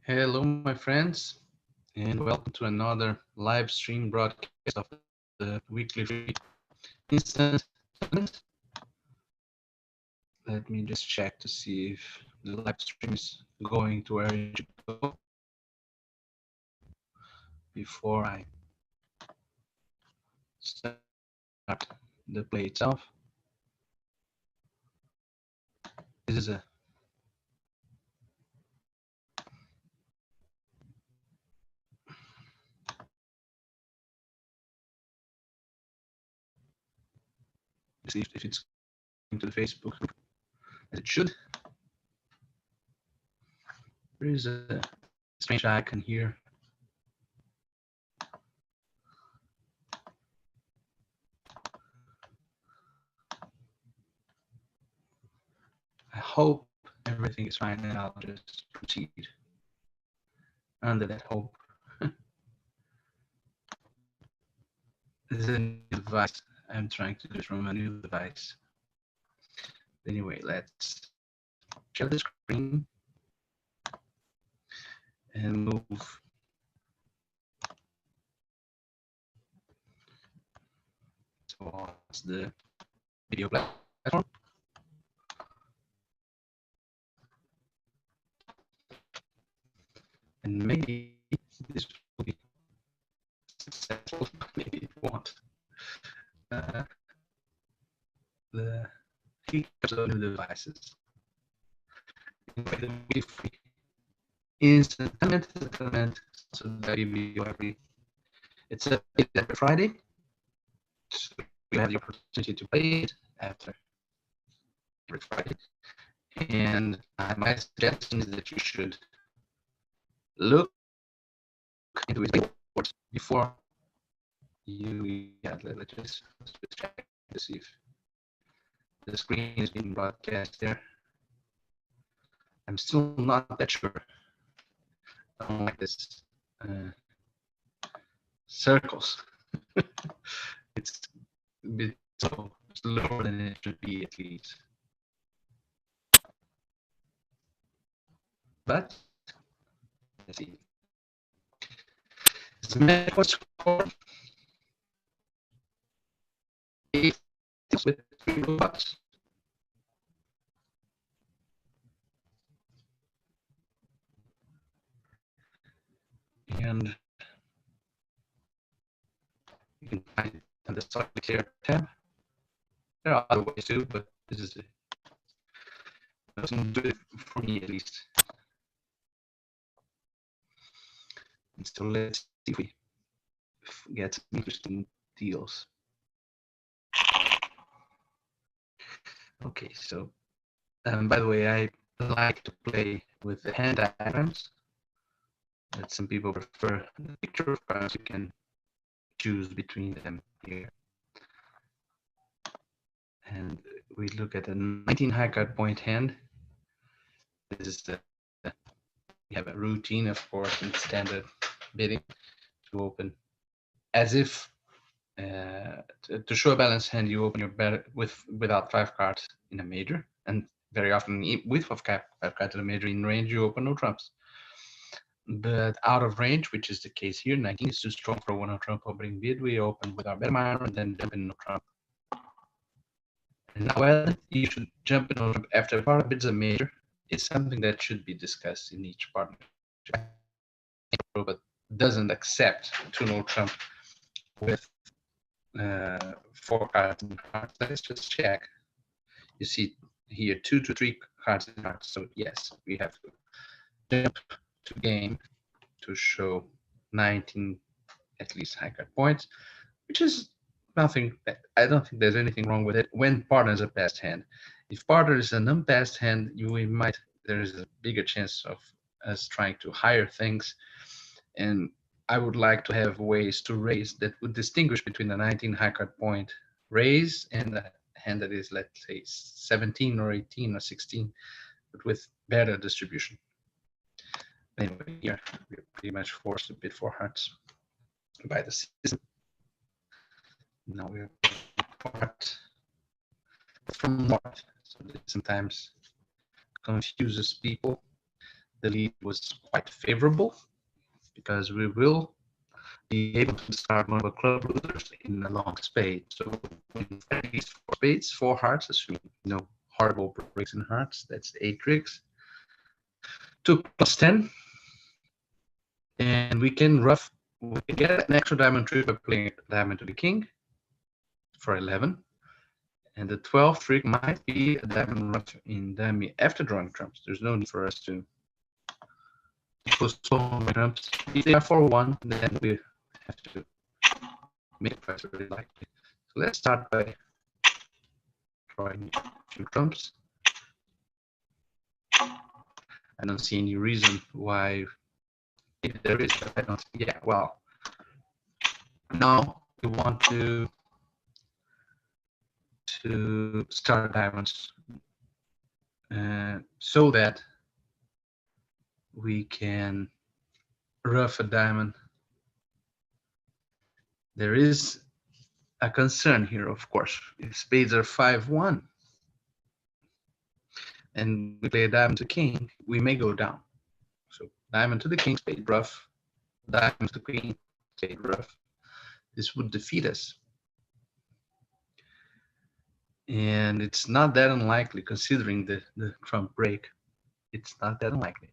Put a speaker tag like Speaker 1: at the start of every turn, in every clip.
Speaker 1: Hello, my friends, and welcome to another live stream broadcast of the weekly free instant tournament. Let me just check to see if the live stream is going to where it should go before I start the play itself. This is a see if it's going to the Facebook as it should. There is a strange icon here. I hope everything is fine, and I'll just proceed under that hope. This is a new device. I'm trying to do it from a new device. Anyway, let's share the screen and move towards the video platform. And maybe this will be successful, maybe it won't. The hiccups of new devices. Anyway, the week free instant tournament, so that you every it's every Friday. So you have the opportunity to play it after every Friday. And my suggestion is that you should look into his reports before you let's just check to see if the screen is being broadcast there. I'm still not that sure. I don't like this circles. It's a bit so slower than it should be, at least. But let's see. It's a medical score. 8 with 3 robots. And you can find it on the solitaire tab. There are other ways too, but this is it. Doesn't do it for me, at least. And so let's see if we get some interesting deals. Okay, so by the way, I like to play with the hand diagrams. But some people prefer the picture of cards. You can choose between them here. And we look at a 19 high card point hand. This is we have a routine, of course, in standard bidding to open as if to show a balanced hand, you open your bet without 5 cards in a major, and very often with 5 cards in a major in range, you open no trumps. But out of range, which is the case here, 19 is too strong for a 1 trump opening bid. We open with our bet minor and then jump in no trump. And now, whether you should jump in no trump after a partner bids a major is something that should be discussed in each partnership. But doesn't accept 2 no trump with 4 cards in hearts. Let's just check. You see here 2 to 3 cards in hearts. So yes, we have to jump to game to show 19 at least high card points, which is nothing. I don't think there's anything wrong with it when partner is a passed hand. If partner is an unpassed hand, there is a bigger chance of us trying to hire things. And I would like to have ways to raise that would distinguish between a 19 high card point raise and a hand that is, let's say, 17 or 18 or 16, but with better distribution. Anyway, here we're pretty much forced to bid 4 hearts by the system. Now we're part from north, so this sometimes confuses people. the lead was quite favorable because we will be able to start one of the club losers in a long spade. So these four spades, four hearts, assuming no horrible breaks in hearts, that's 8 tricks. 2 plus 10, and we can get an extra diamond trick by playing a diamond to the king for 11. And the 12th trick might be a diamond ruff in dummy after drawing trumps. There's no need for us to postpone my trumps. If they are for 1, then we have to make the price really likely. So let's start by drawing a few trumps. I don't see any reason why, if there is, but I don't see, yeah, well, now we want to start diamonds so that we can ruff a diamond. There is a concern here, of course. If spades are 5-1 and we play a diamond to king, we may go down. So diamond to the king, spade ruff, diamond to queen, spade ruff. This would defeat us. And it's not that unlikely considering the trump break. It's not that unlikely.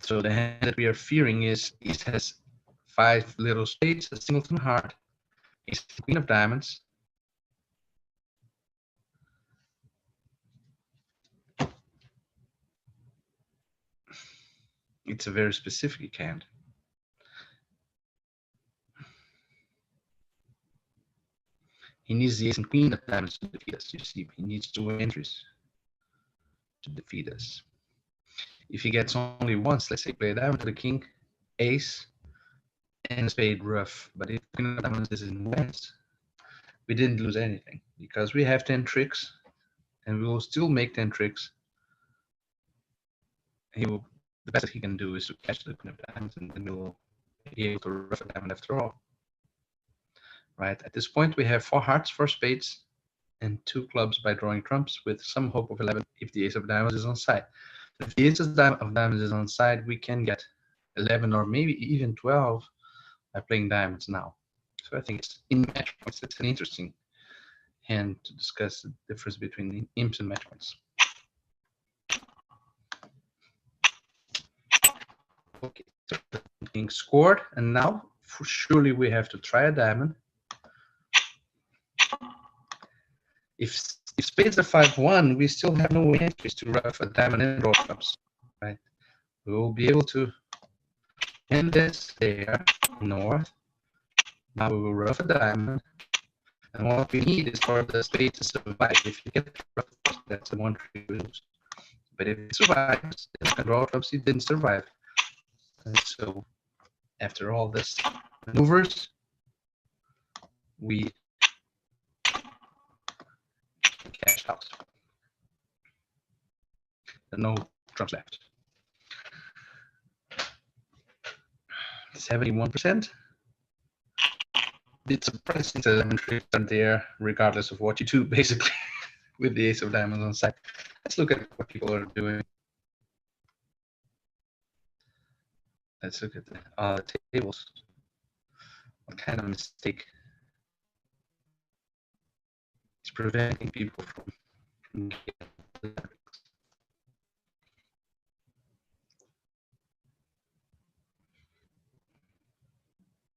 Speaker 1: So the hand that we are fearing is East has 5 little spades, a singleton heart, Ace queen of diamonds. It's a very specific hand. He needs the ace and queen of diamonds to defeat us. You see, he needs 2 entries to defeat us. If he gets only once, let's say play a diamond to the king, ace, and a spade ruff. But if queen of diamonds is in wins, we didn't lose anything because we have 10 tricks, and we will still make 10 tricks. The best that he can do is to catch the queen of diamonds, and then we'll be able to ruff a diamond after all. Right, at this point we have 4 hearts, 4 spades, and 2 clubs by drawing trumps with some hope of 11 if the ace of diamonds is on side. If the ace of diamonds is on side, we can get 11 or maybe even 12 by playing diamonds now. So I think it's in match points. It's an interesting hand to discuss the difference between the imps and match points. Okay, so the king scored, and now surely we have to try a diamond. If spades are 5-1, we still have no entries to ruff a diamond and draw trumps, right? We will be able to end this there, north. Now we will ruff a diamond, and what we need is for the spade to survive. If you get ruff, that's the one trick we lose. But if it survives, it can draw trumps. It didn't survive, and so after all this maneuvers, we cash out. There are no trumps left. 71%. It's surprising that diamond tricks are there regardless of what you do, basically, with the ace of diamonds on side. Let's look at what people are doing. Let's look at the tables. What kind of mistake is preventing people from getting.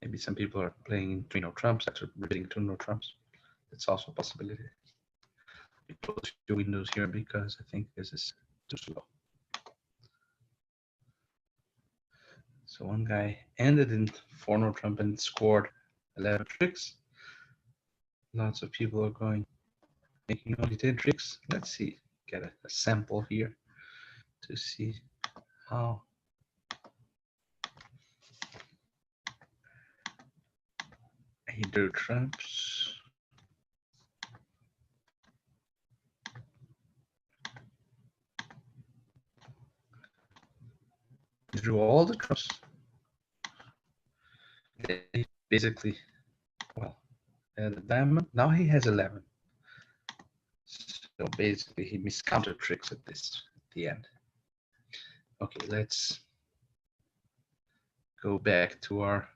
Speaker 1: Maybe some people are playing 3 no trumps after reading 2 no trumps. That's also a possibility. I close your windows here because I think this is too slow. So one guy ended in 4 no trump and scored 11 tricks. Lots of people are going, making only 10 tricks. Let's see, get a sample here to see how he drew trumps. He drew all the trumps. Basically, well, the diamond. Now he has 11. So basically, he miscounted tricks at the end. Okay, let's go back to our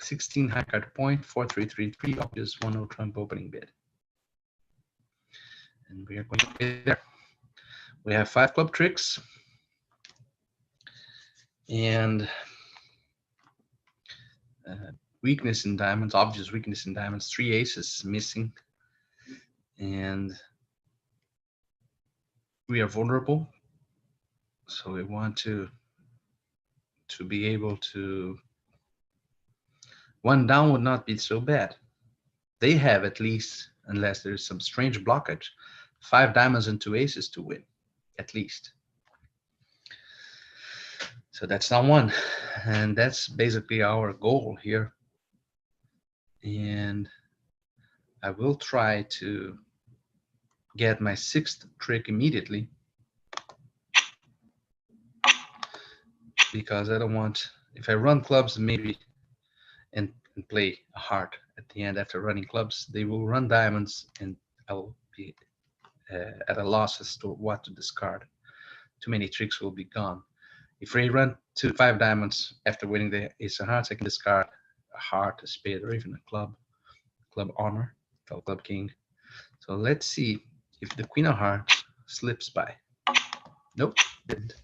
Speaker 1: 16 high card point, 4333, obvious 1-0 trump opening bid. And we are going to play there. We have 5 club tricks. And weakness in diamonds, obvious weakness in diamonds, 3 aces missing. And we are vulnerable. So we want to be able to, one down would not be so bad. They have at least, unless there's some strange blockage, 5 diamonds and 2 aces to win, at least. So that's not one. And that's basically our goal here. And I will try to get my 6th trick immediately, because I don't want, if I run clubs maybe and play a heart at the end after running clubs, they will run diamonds and I will be at a loss as to what to discard. Too many tricks will be gone. If I run 5 diamonds after winning the ace of hearts, I can discard a heart, a spade, or even a club honor, club king. So let's see if the queen of hearts slips by. Nope, didn't.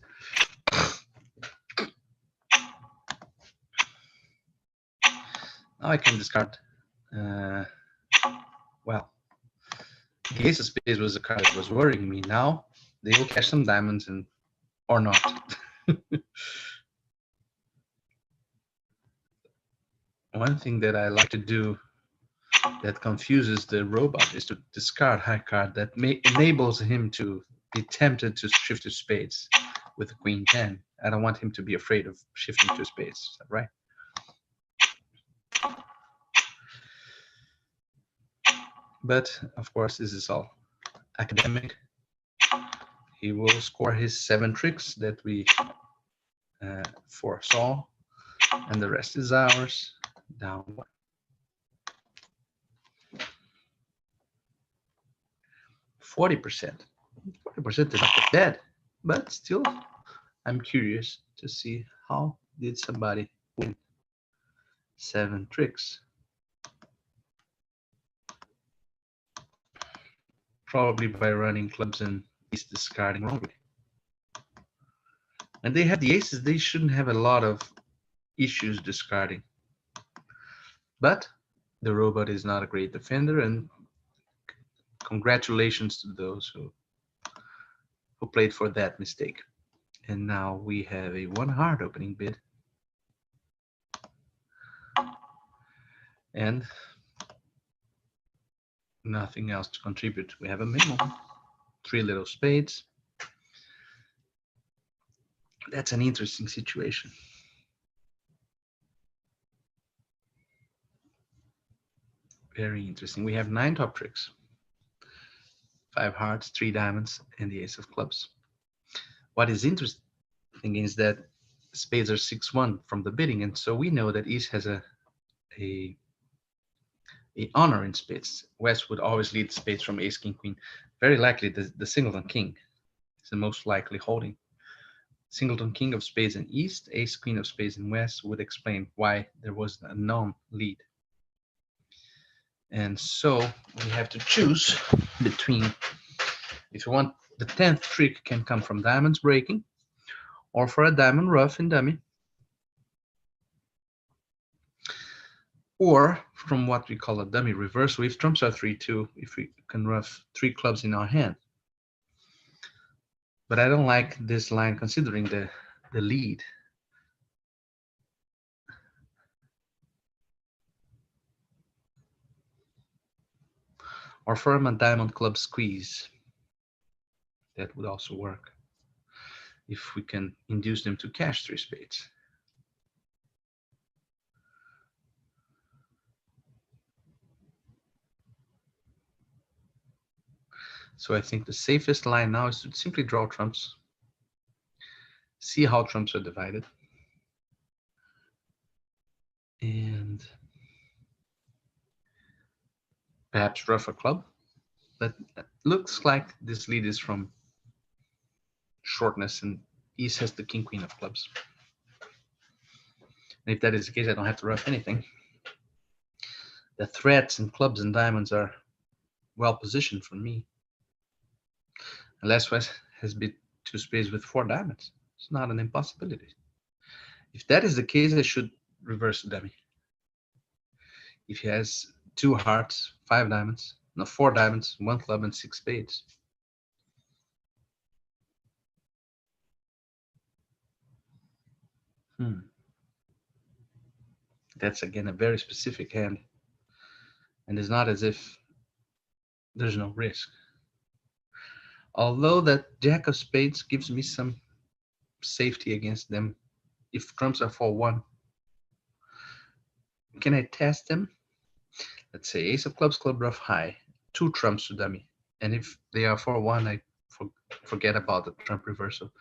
Speaker 1: Now I can discard. Well, the ace of spades was a card that was worrying me. Now they will cash some diamonds and or not. One thing that I like to do that confuses the robot is to discard high card that enables him to be tempted to shift to spades with the queen 10. I don't want him to be afraid of shifting to spades. Is that right? But of course, this is all academic. He will score his 7 tricks that we foresaw, and the rest is ours. Down 1. 40%. 40% is not that bad, but still, I'm curious to see how did somebody win 7 tricks. Probably by running clubs and ace discarding wrongly. And they have the aces, they shouldn't have a lot of issues discarding. But the robot is not a great defender, and congratulations to those who played for that mistake. And now we have a 1 heart opening bid. And nothing else to contribute. We have a minimum. 3 little spades. That's an interesting situation. Very interesting. We have 9 top tricks. 5 hearts, 3 diamonds, and the ace of clubs. What is interesting is that spades are 6-1 from the bidding, and so we know that East has a honor in spades. West would always lead spades from ace, king, queen. Very likely the singleton king is the most likely holding. Singleton king of spades in East, ace, queen of spades in West would explain why there was a non-lead. And so we have to choose between, if you want, the 10th trick can come from diamonds breaking, or for a diamond ruff in dummy, or from what we call a dummy reverse. If trumps are 3-2, if we can ruff 3 clubs in our hand. But I don't like this line considering the lead. Or from a diamond club squeeze. That would also work if we can induce them to cash 3 spades. So I think the safest line now is to simply draw trumps, see how trumps are divided, and perhaps rough a club, but it looks like this lead is from shortness, and Ace has the king queen of clubs. And if that is the case, I don't have to rough anything. The threads and clubs and diamonds are well positioned for me. Unless West has bit two spades with 4 diamonds. It's not an impossibility. If that is the case, I should reverse the dummy. If he has 2 hearts, 5 diamonds, no, 4 diamonds, 1 club, and 6 spades. That's again a very specific hand. And it's not as if there's no risk. Although that jack of spades gives me some safety against them. If trumps are 4-1, can I test them? Let's say ace of clubs, club rough high, 2 trumps to dummy. And if they are 4-1, I forget about the trump reversal.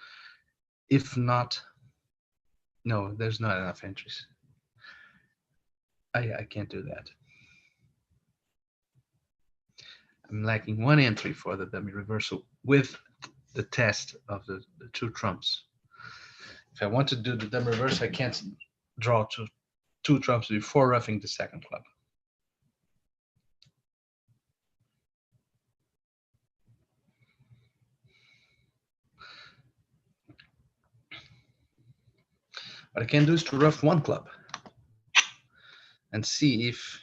Speaker 1: If not, no, there's not enough entries. I can't do that. I'm lacking 1 entry for the dummy reversal with the test of the 2 trumps. If I want to do the dummy reverse, I can't draw 2 trumps before roughing the second club. What I can do is to rough 1 club and see if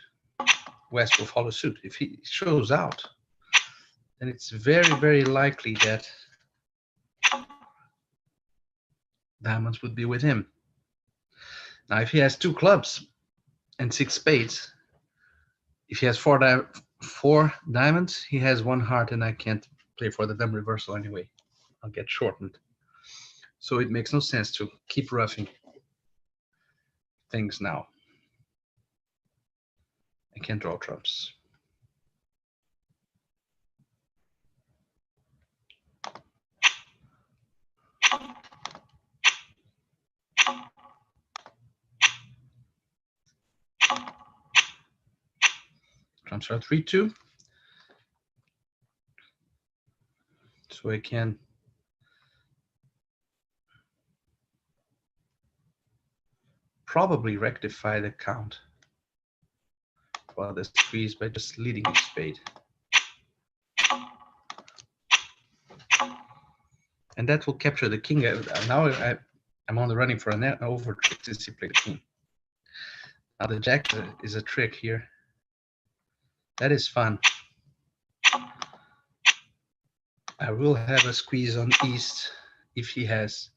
Speaker 1: West will follow suit. If he shows out, then it's very, very likely that diamonds would be with him. Now, if he has 2 clubs and 6 spades, if he has 4 diamonds, he has 1 heart, and I can't play for the dumb reversal anyway. I'll get shortened. So it makes no sense to keep roughing things now. I can't draw trumps. Trumps are 3-2. So I can probably rectify the count for the squeeze by just leading a spade. And that will capture the king. Now I'm on the running for an over trick since he played the king. Now the jack is a trick here. That is fun. I will have a squeeze on East if he has,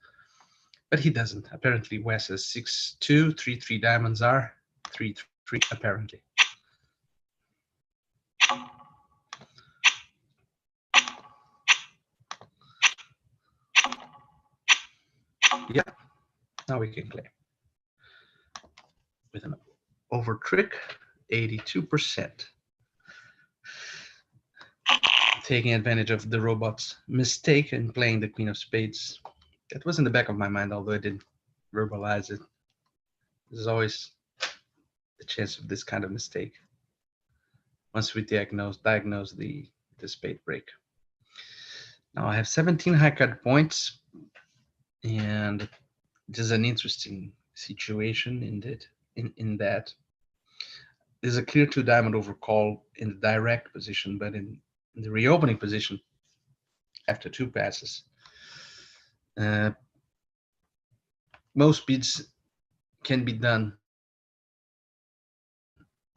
Speaker 1: but he doesn't. Apparently West has 6-2, 3-3 diamonds are 3-3 apparently. Yeah, now we can play. With an over trick, 82%. Taking advantage of the robot's mistake in playing the queen of spades. That was in the back of my mind, although I didn't verbalize it. There's always the chance of this kind of mistake once we diagnose the spade break. Now I have 17 high card points, and this is an interesting situation in that there's a clear 2 diamond overcall in the direct position, but in the reopening position after 2 passes, most bids can be done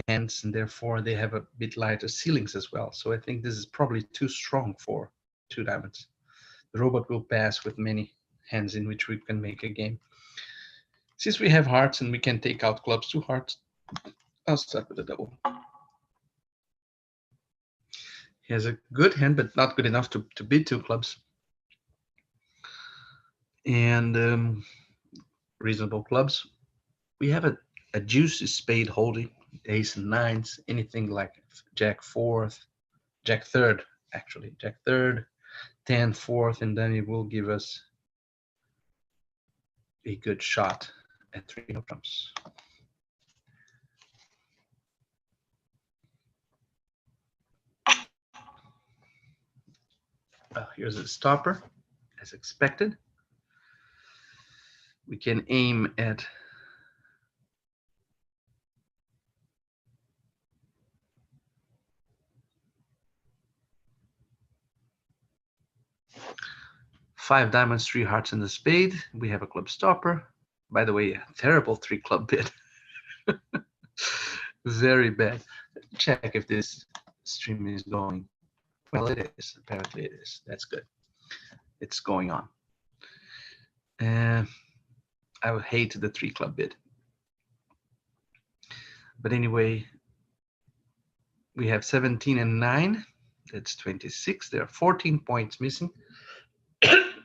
Speaker 1: hands, and therefore they have a bit lighter ceilings as well. So I think this is probably too strong for 2 diamonds. The robot will pass with many hands in which we can make a game. Since we have hearts and we can take out clubs, 2 hearts, I'll start with a double. He has a good hand, but not good enough to bid 2 clubs. And reasonable clubs. We have a juicy spade holding, ace and nines, anything like jack fourth, jack third, actually, jack third, 10 fourth, and then it will give us a good shot at 3 no trumps. Here's a stopper, as expected. We can aim at five diamonds, three hearts, and a spade. We have a club stopper. By the way, a terrible three club bid. Very bad. Check if this stream is going. Well, it is. Apparently it is. That's good. It's going on. I would hate the three club bid. But anyway, we have 17 and 9. That's 26. There are 14 points missing.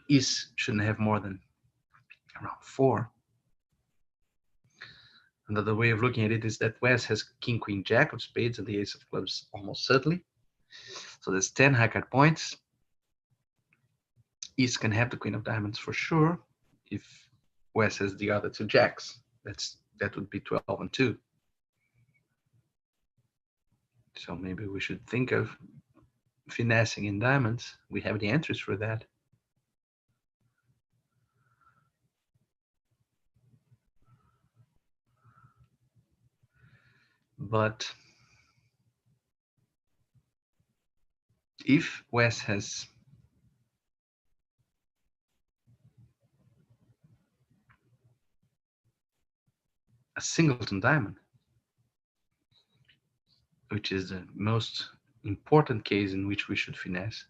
Speaker 1: East shouldn't have more than around 4. Another way of looking at it is that West has king, queen, jack of spades and the ace of clubs almost certainly. So there's 10 high card points. East can have the queen of diamonds for sure. If West has the other two jacks, that would be 12 and 2. So maybe we should think of finessing in diamonds. We have the answers for that. But if West has a singleton diamond, which is the most important case in which we should finesse,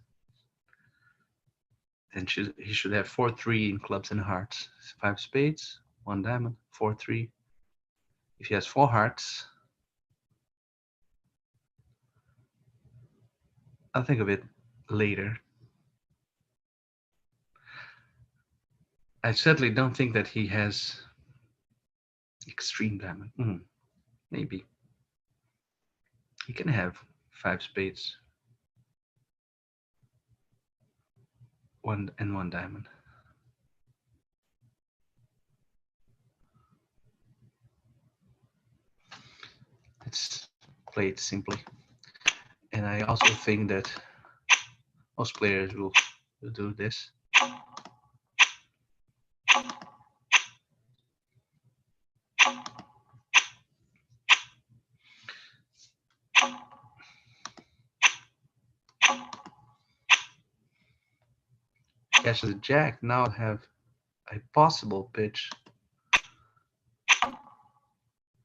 Speaker 1: then he should have 4-3 in clubs and hearts. 5 spades, 1 diamond, 4-3. If he has 4 hearts, I'll think of it later. I certainly don't think that he has extreme diamond. Maybe. He can have 5 spades, 1 and 1 diamond. Let's play it simply. And I also think that most players will do this. Cashes a jack. Now I have a possible pitch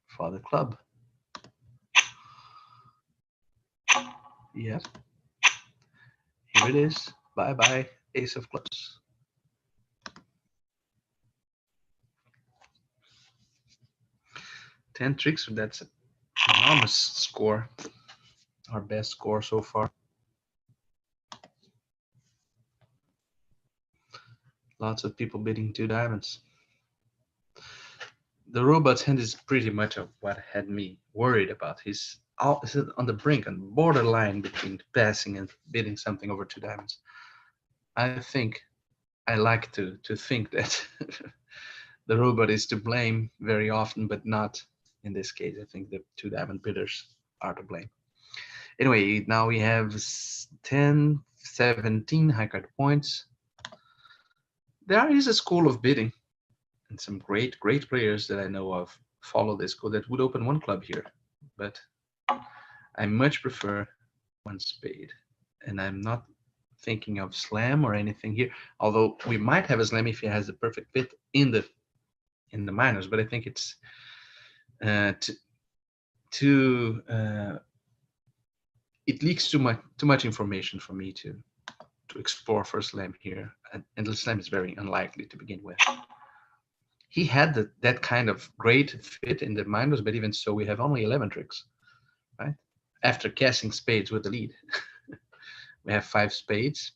Speaker 1: for the club. Yes. Here it is. Bye-bye, ace of clubs. Ten tricks, that's an enormous score. Our best score so far. Lots of people bidding 2 diamonds. The robot's hand is pretty much of what had me worried about. He's on the brink, on borderline between passing and bidding something over 2 diamonds. I think I like to think that the robot is to blame very often, but not in this case. I think the 2 diamond bidders are to blame. Anyway, now we have 10, 17 high card points. There is a school of bidding, and some great players that I know of follow this code that would open 1 club here, but I much prefer 1 spade, and I'm not thinking of slam or anything here, although we might have a slam if he has the perfect fit in the minors, but I think it's it leaks too much information for me to explore for slam here, and the slam is very unlikely to begin with. He had that kind of great fit in the minors, but even so, we have only 11 tricks, right? After casting spades with the lead, we have 5 spades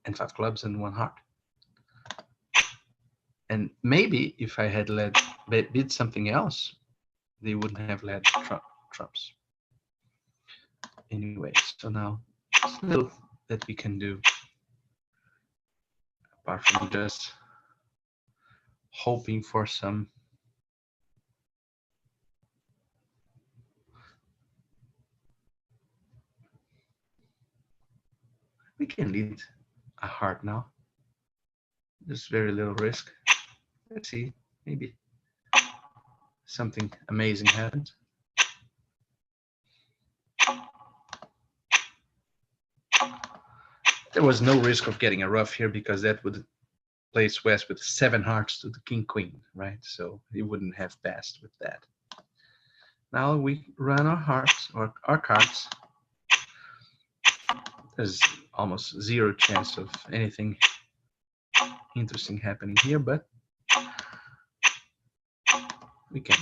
Speaker 1: and 5 clubs and 1 heart. And maybe if I had bid something else, they wouldn't have led trumps. Anyway, so now it's little that we can do apart from just hoping for some we can lead a heart now. There's very little risk. Let's see, maybe something amazing happens. There was no risk of getting a ruff here because that would place West with 7 hearts to the king queen, right? So he wouldn't have passed with that. Now we run our hearts or our cards. There's almost zero chance of anything interesting happening here, but we can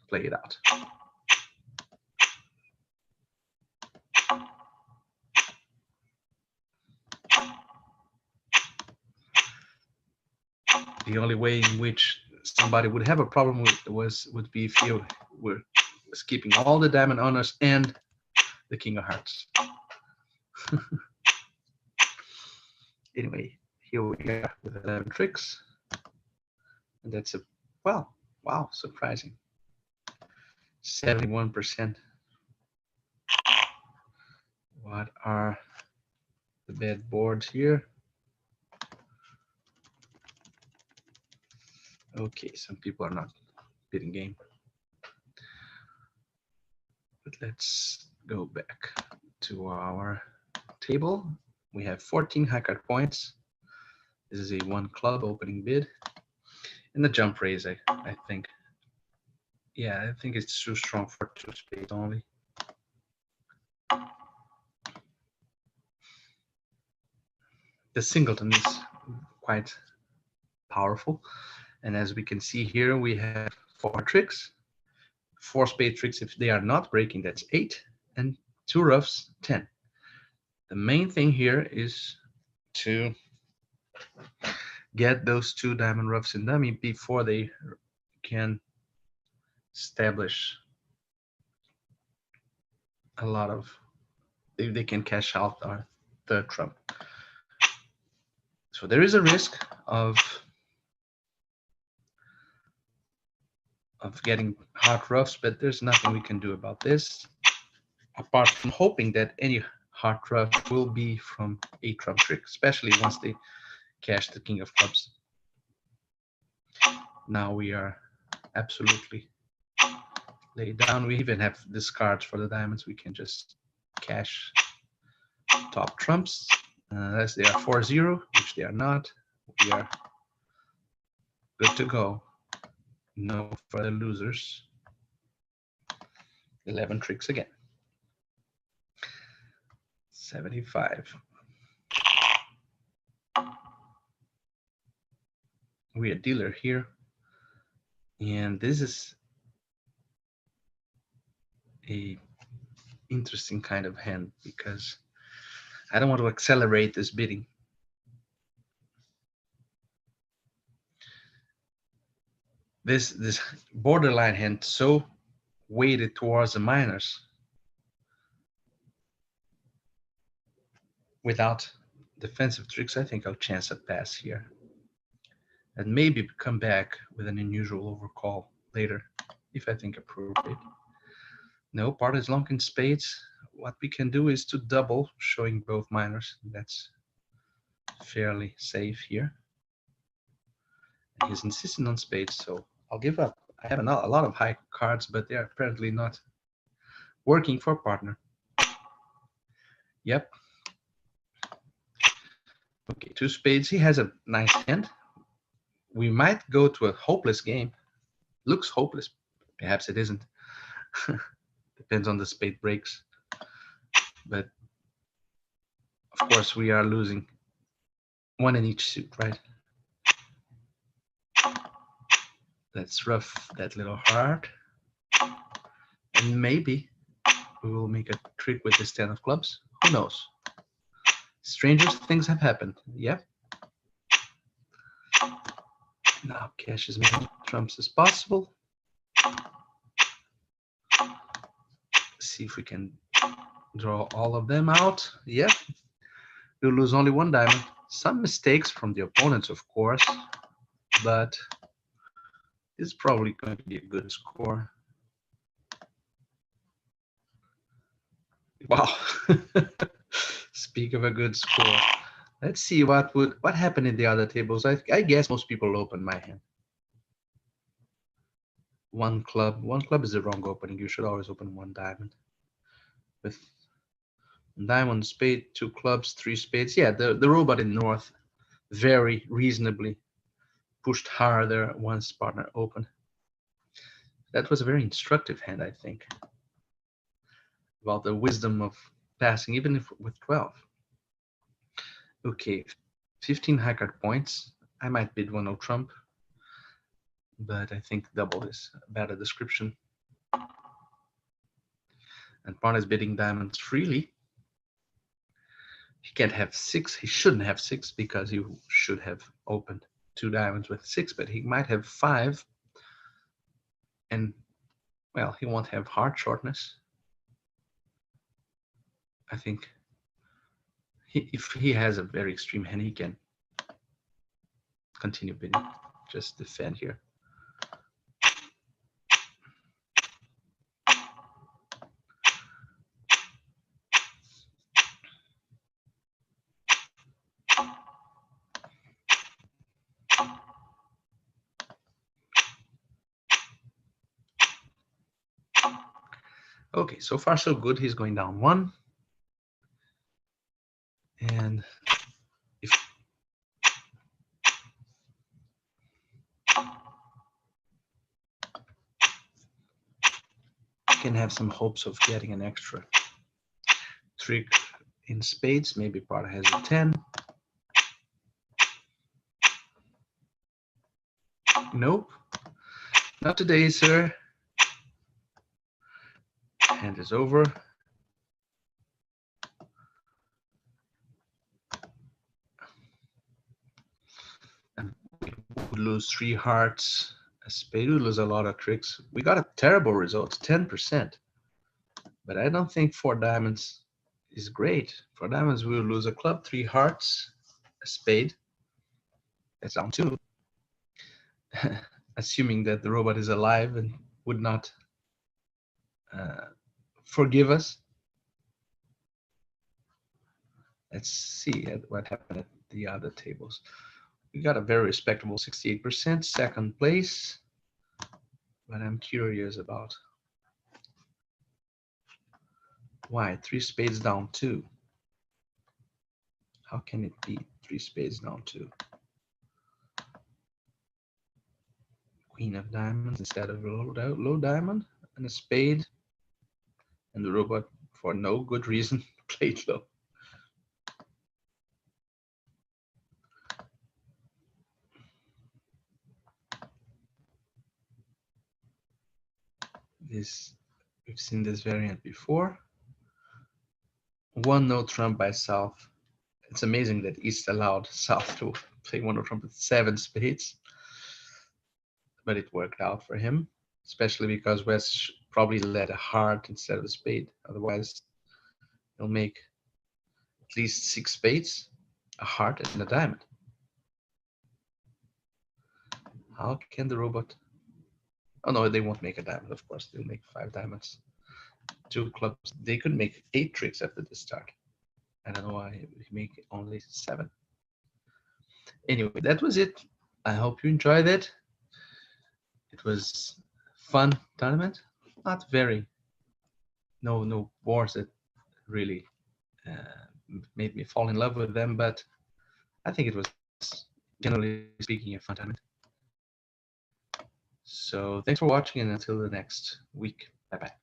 Speaker 1: play it out. The only way in which somebody would have a problem would be if you were skipping all the diamond honors and the king of hearts. Anyway, here we are with 11 tricks, and that's a wow, surprising. 71%. What are the bad boards here? Okay, some people are not bidding game. But let's go back to our table. We have 14 high card points. This is a 1 club opening bid. And the jump raise, I think. Yeah, I think it's too strong for 2 spades only. The singleton is quite powerful. And as we can see here, we have 4 tricks. 4 spade tricks, if they are not breaking, that's 8. And 2 roughs, 10. The main thing here is to get those 2 diamond roughs in dummy before they can establish a lot of, they can cash out our third trump. So there is a risk of getting hard roughs, but there's nothing we can do about this apart from hoping that any hard rough will be from a trump trick, especially once they cash the king of clubs. Now we are absolutely laid down. We even have discards for the diamonds. We can just cash top trumps unless they are 4-0, which they are not. We are good to go. No further losers. 11 tricks again. 75. We are dealer here, and this is a interesting kind of hand because I don't want to accelerate this bidding. This borderline hand so weighted towards the minors without defensive tricks. I think I'll chance a pass here and maybe come back with an unusual overcall later if I think appropriate. No, part is long in spades. What we can do is to double, showing both minors. That's fairly safe here. And he's insisting on spades, so I'll give up. I have a lot of high cards, but they're apparently not working for partner. Yep. Okay, 2 spades. He has a nice hand. We might go to a hopeless game. Looks hopeless. Perhaps it isn't. Depends on the spade breaks. But of course, we are losing 1 in each suit, right? Let's rough that little heart. And maybe we will make a trick with this 10 of clubs. Who knows? Stranger things have happened. Yep. Now cash as many trumps as possible. See if we can draw all of them out. Yep. We'll lose only 1 diamond. Some mistakes from the opponents, of course, but it's probably going to be a good score. Wow. speak of a good score. Let's see what happened in the other tables. I guess most people open my hand. One club is the wrong opening. You should always open one diamond. With diamond, spade, two clubs, three spades. Yeah, the robot in north very reasonably pushed harder once partner opened. That was a very instructive hand, I think, about the wisdom of passing, even if with 12. Okay, 15 high card points. I might bid 1-0 trump, but I think double is a better description. And partner is bidding diamonds freely. He can't have 6. He shouldn't have 6 because he should have opened 2 diamonds with 6, but he might have 5. And, well, he won't have heart shortness. I think if he has a very extreme hand, he can continue bidding. Just defend here. Okay, so far so good. He's going down 1. And if can have some hopes of getting an extra trick in spades, maybe partner has a 10. Nope, not today, sir. Hand is over. And we would lose 3 hearts. A spade would lose a lot of tricks. We got a terrible result, 10%. But I don't think 4 diamonds is great. 4 diamonds, we will lose a club, 3 hearts, a spade. That's down 2. Assuming that the robot is alive and would not forgive us. Let's see what happened at the other tables. We got a very respectable 68%, second place. But I'm curious about why 3 spades down 2. How can it be 3 spades down 2? Queen of diamonds instead of low diamond and a spade. And the robot, for no good reason, played low. We've seen this variant before. 1-0 trump by South. It's amazing that East allowed South to play 1-0 trump with 7 spades. But it worked out for him, especially because West probably led a heart instead of a spade. Otherwise, he'll make at least 6 spades, a heart, and a diamond. How can the robot? Oh no, they won't make a diamond, of course. They'll make 5 diamonds. 2 clubs. They could make 8 tricks after the start. I don't know why he make only 7. Anyway, that was it. I hope you enjoyed it. It was fun tournament. Not very. No wars that really made me fall in love with them, but I think it was, generally speaking, a fun tournament. So thanks for watching, and until the next week. Bye-bye.